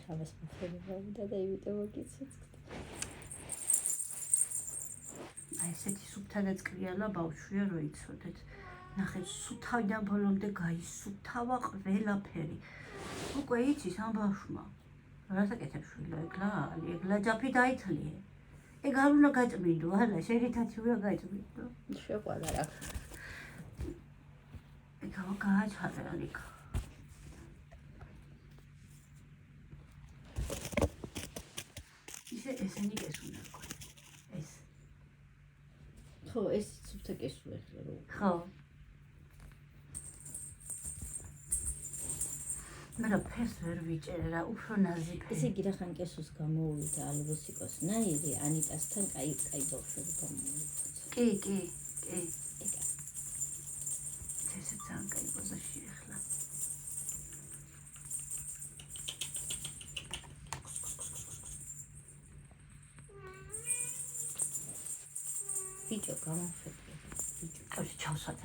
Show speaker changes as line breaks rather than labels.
ხავას მოხერებდა და იმიტომ მოგიცოცხლე.
აი ესეთი სუფთადაც კრიალა ბავშვია რო იცოდეთ. ნახეთ, სუფთავიდან ბოლომდე გაისუფთავა ყველაფერი. უკვე იცის ამ ბავშვმა. რას აკეთებ შვილო, ეგლა ჯაფი დაითლიე. ეგ არ უნდა გაწმინდო, ალა შეგითაც უნდა გაწმინდო.
შეყვანა რა.
ეგავა გააჩარე ალიკა. ესენი კესუნა გქონდა. ეს.
ხო, ეს სუფთა კესო ახლა რო.
ხო. მე რა ფერს ვერ ვიჭერე რა, უფრო ნაზიკი.
ესე იგი რა ხან კესოს გამოუვიდა ალბოსიკოს ნაირი ანიტასთან კაი ბავშვები გამოვიდა.
კი.
ეგა.
ესე ძალიან კაი პოზაში ახლა.
ბიჭო გამოხედე. ბიჭო
კაცი ჩავსვათ